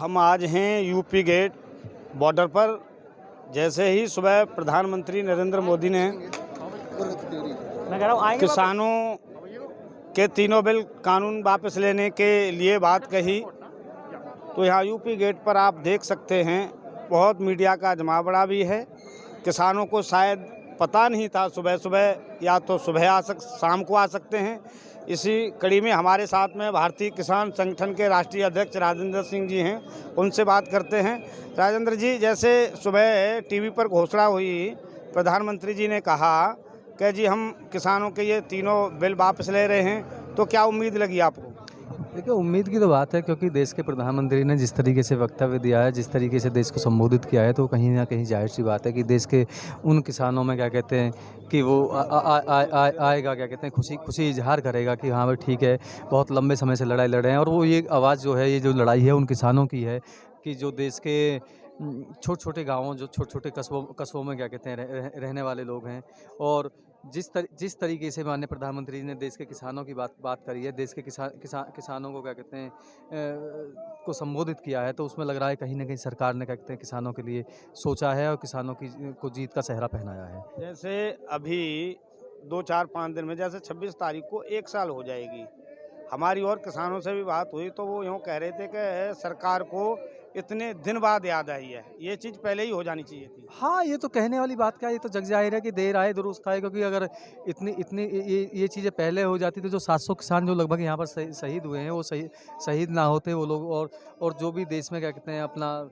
हम आज हैं यूपी गेट बॉर्डर पर। जैसे ही सुबह प्रधानमंत्री नरेंद्र मोदी ने किसानों के तीनों बिल कानून वापस लेने के लिए बात कही, तो यहाँ यूपी गेट पर आप देख सकते हैं बहुत मीडिया का जमावड़ा भी है। किसानों को शायद पता नहीं था सुबह सुबह, या तो सुबह शाम को आ सकते हैं। इसी कड़ी में हमारे साथ में भारतीय किसान संगठन के राष्ट्रीय अध्यक्ष राजेंद्र सिंह जी हैं, उनसे बात करते हैं। राजेंद्र जी, जैसे सुबह टीवी पर घोषणा हुई, प्रधानमंत्री जी ने कहा कि जी हम किसानों के ये तीनों बिल वापस ले रहे हैं, तो क्या उम्मीद लगी आपको? देखिए, उम्मीद की तो बात है, क्योंकि देश के प्रधानमंत्री ने जिस तरीके से वक्तव्य दिया है, जिस तरीके से देश को संबोधित किया है, तो कहीं ना कहीं जाहिर सी बात है कि देश के उन किसानों में क्या कहते हैं कि वो आएगा, क्या कहते हैं, खुशी इजहार करेगा कि हाँ भाई ठीक है, बहुत लंबे समय से लड़ाई लड़ रहे हैं। और वो ये आवाज़ जो है, ये जो लड़ाई है उन किसानों की है कि जो देश के छोटे छोटे गाँवों, जो छोटे छोटे कस्बों में क्या कहते हैं रहने वाले लोग हैं। और जिस तरीके से माननीय प्रधानमंत्री जी ने देश के किसानों की बात करी है, देश के किसानों को क्या कहते हैं को संबोधित किया है, तो उसमें लग रहा है कहीं ना कहीं सरकार ने क्या कहते हैं किसानों के लिए सोचा है और किसानों की को जीत का सेहरा पहनाया है। जैसे अभी 2-4-5 दिन में, जैसे 26 तारीख को 1 साल हो जाएगी, हमारी और किसानों से भी बात हुई तो वो यूँ कह रहे थे कि सरकार को इतने दिन बाद याद आई है, ये चीज़ पहले ही हो जानी चाहिए थी। हाँ, ये तो कहने वाली बात क्या है, ये तो जग ज़ाहिर है कि देर आए दुरुस्त आए, क्योंकि अगर इतनी इतनी ये चीज़ें पहले हो जाती तो जो 700 किसान जो लगभग यहाँ पर शहीद हुए हैं, वो शहीद ना होते वो लोग। और जो भी देश में क्या कहते हैं अपना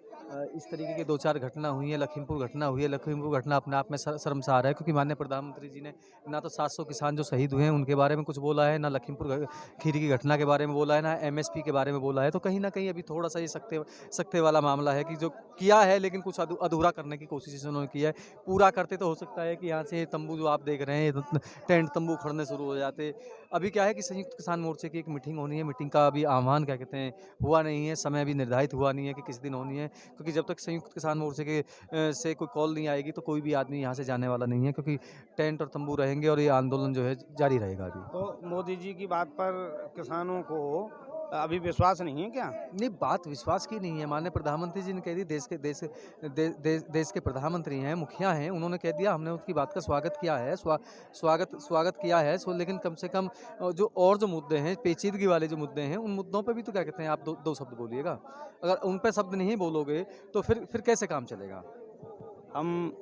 इस तरीके की 2-4 घटना हुई है, लखीमपुर घटना हुई है, लखीमपुर घटना अपने आप में शर्मसार है, क्योंकि माननीय प्रधानमंत्री जी ने ना तो 700 किसान जो शहीद हुए हैं उनके बारे में कुछ बोला है, ना लखीमपुर खीरी की घटना के बारे में बोला है, ना एमएसपी के बारे में बोला है। तो कहीं ना कहीं अभी थोड़ा सा ये सख्ते वाला मामला है कि जो किया है लेकिन कुछ अधूरा करने की कोशिश उन्होंने की है। पूरा करते तो हो सकता है कि यहाँ से तंबू जो आप देख रहे हैं, टेंट तंबू खड़ने शुरू हो जाते। अभी क्या है कि संयुक्त किसान मोर्चे की एक मीटिंग होनी है, मीटिंग का अभी आह्वान क्या कहते हैं हुआ नहीं है, समय अभी निर्धारित हुआ नहीं है कि किस दिन होनी है, क्योंकि जब तक संयुक्त किसान मोर्चे के से कोई कॉल नहीं आएगी तो कोई भी आदमी यहाँ से जाने वाला नहीं है, क्योंकि टेंट और तंबू रहेंगे और ये आंदोलन जो है जारी रहेगा अभी। तो मोदी जी की बात पर किसानों को अभी विश्वास नहीं है क्या? नहीं, बात विश्वास की नहीं है। माननीय प्रधानमंत्री जी ने कह दी, देश के प्रधानमंत्री हैं, मुखिया हैं, उन्होंने कह दिया, हमने उसकी बात का स्वागत किया है, स्वागत किया है। लेकिन कम से कम जो मुद्दे हैं, पेचीदगी वाले जो मुद्दे हैं, उन मुद्दों पे भी तो क्या कहते हैं आप दो शब्द बोलिएगा। अगर उन पे शब्द नहीं बोलोगे तो फिर कैसे काम चलेगा? हम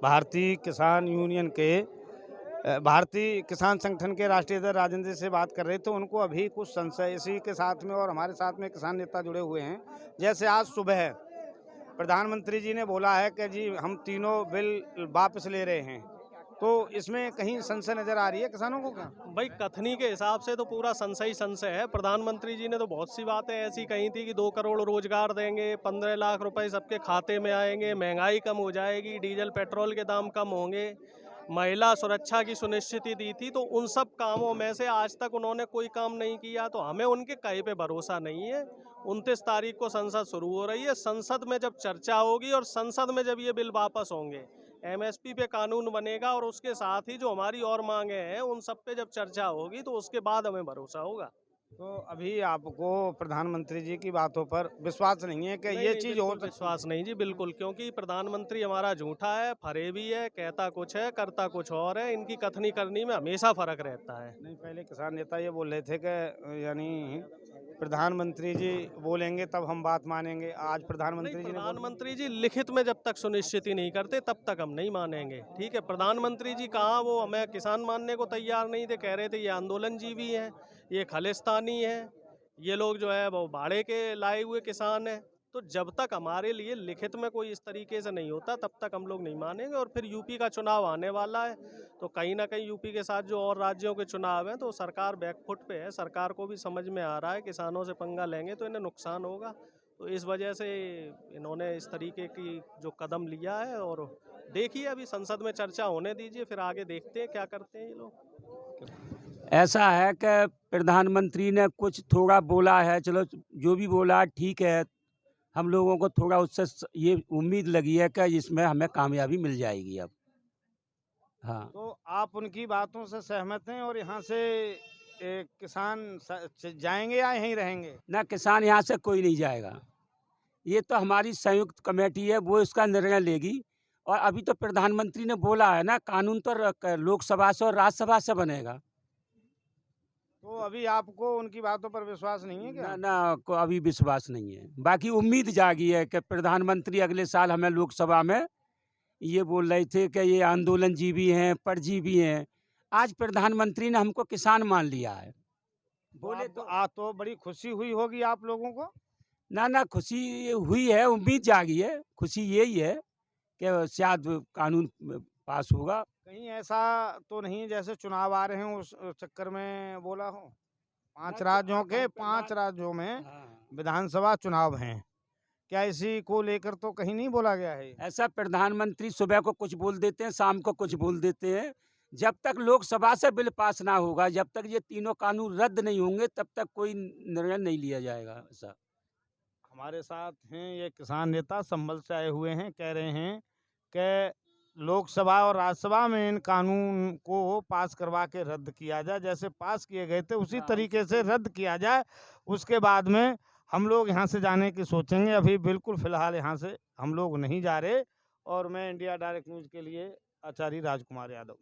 भारतीय किसान यूनियन के भारतीय किसान संगठन के राष्ट्रीय अध्यक्ष राजेंद्र से बात कर रहे थे। उनको अभी कुछ संशय इसी के साथ में, और हमारे साथ में किसान नेता जुड़े हुए हैं। जैसे आज सुबह प्रधानमंत्री जी ने बोला है कि जी हम तीनों बिल वापस ले रहे हैं, तो इसमें कहीं संशय नजर आ रही है किसानों को क्या? भाई, कथनी के हिसाब से तो पूरा संशय है। प्रधानमंत्री जी ने तो बहुत सी बातें ऐसी कही थी कि 2 करोड़ रोजगार देंगे, 15 लाख रुपए सबके खाते में आएंगे, महंगाई कम हो जाएगी, डीजल पेट्रोल के दाम कम होंगे, महिला सुरक्षा की सुनिश्चिति दी थी। तो उन सब कामों में से आज तक उन्होंने कोई काम नहीं किया, तो हमें उनके कहे पे भरोसा नहीं है। 29 तारीख को संसद शुरू हो रही है, संसद में जब चर्चा होगी और संसद में जब ये बिल वापस होंगे, एमएसपी पे कानून बनेगा और उसके साथ ही जो हमारी और मांगे हैं उन सब पे जब चर्चा होगी, तो उसके बाद हमें भरोसा होगा। तो अभी आपको प्रधानमंत्री जी की बातों पर विश्वास नहीं है कि ये चीज़ हो बिल्कुल विश्वास नहीं जी, बिल्कुल, क्योंकि प्रधानमंत्री हमारा झूठा है, फरेबी है, कहता कुछ है, करता कुछ और है। इनकी कथनी करनी में हमेशा फर्क रहता है। नहीं, पहले किसान नेता ये बोल रहे थे कि यानी प्रधानमंत्री जी बोलेंगे तब हम बात मानेंगे। आज प्रधानमंत्री जी ने प्रधानमंत्री जी लिखित में जब तक सुनिश्चिति नहीं करते तब तक हम नहीं मानेंगे। ठीक है, प्रधानमंत्री जी कहाँ वो हमें किसान मानने को तैयार नहीं थे, कह रहे थे ये आंदोलन जीवी हैं, ये खालिस्तानी है, ये लोग जो है वो भाड़े के लाए हुए किसान हैं। तो जब तक हमारे लिए लिखित में कोई इस तरीके से नहीं होता तब तक हम लोग नहीं मानेंगे। और फिर यूपी का चुनाव आने वाला है, तो कहीं ना कहीं यूपी के साथ जो और राज्यों के चुनाव हैं, तो सरकार बैकफुट पे है। सरकार को भी समझ में आ रहा है किसानों से पंगा लेंगे तो इन्हें नुकसान होगा, तो इस वजह से इन्होंने इस तरीके की जो कदम लिया है। और देखिए, अभी संसद में चर्चा होने दीजिए, फिर आगे देखते हैं क्या करते हैं ये लोग। ऐसा है कि प्रधानमंत्री ने कुछ थोड़ा बोला है, चलो जो भी बोला ठीक है। हम लोगों को थोड़ा उससे ये उम्मीद लगी है कि इसमें हमें कामयाबी मिल जाएगी अब। हाँ, तो आप उनकी बातों से सहमत हैं, और यहाँ से किसान जाएंगे या यहीं रहेंगे? ना किसान यहाँ से कोई नहीं जाएगा। ये तो हमारी संयुक्त कमेटी है, वो इसका निर्णय लेगी। और अभी तो प्रधानमंत्री ने बोला है ना, कानून तो लोकसभा से और राज्यसभा से बनेगा। तो अभी आपको उनकी बातों पर विश्वास नहीं है ना क्या? ना को अभी विश्वास नहीं है। बाकी उम्मीद जागी है कि प्रधानमंत्री अगले साल हमें लोकसभा में ये बोल रहे थे कि ये आंदोलनजीवी हैं, परजीवी हैं। आज प्रधानमंत्री ने हमको किसान मान लिया है। बोले बोले तो बड़ी खुशी हुई होगी आप लोगों को। ना खुशी हुई है, उम्मीद जागी है। खुशी यही है कि शायद कानून पास होगा। कहीं ऐसा तो नहीं जैसे चुनाव आ रहे हैं उस चक्कर में बोला हो? पांच ना, राज्यों अब के हम 5 राज्यों में हाँ। विधानसभा चुनाव हैं। क्या इसी को लेकर तो कहीं नहीं बोला गया है? ऐसा प्रधानमंत्री सुबह को कुछ बोल देते हैं, शाम को कुछ बोल देते हैं। जब तक लोकसभा से बिल पास ना होगा, जब तक ये तीनों कानून रद्द नहीं होंगे, तब तक कोई निर्णय नहीं लिया जाएगा। ऐसा हमारे साथ हैं ये किसान नेता, संभल से आए हुए हैं, कह रहे हैं कि लोकसभा और राज्यसभा में इन कानून को पास करवा के रद्द किया जाए, जैसे पास किए गए थे उसी हाँ, तरीके से रद्द किया जाए। उसके बाद में हम लोग यहाँ से जाने की सोचेंगे। अभी बिल्कुल फिलहाल यहाँ से हम लोग नहीं जा रहे। और मैं इंडिया डायरेक्ट न्यूज़ के लिए आचार्य राजकुमार यादव।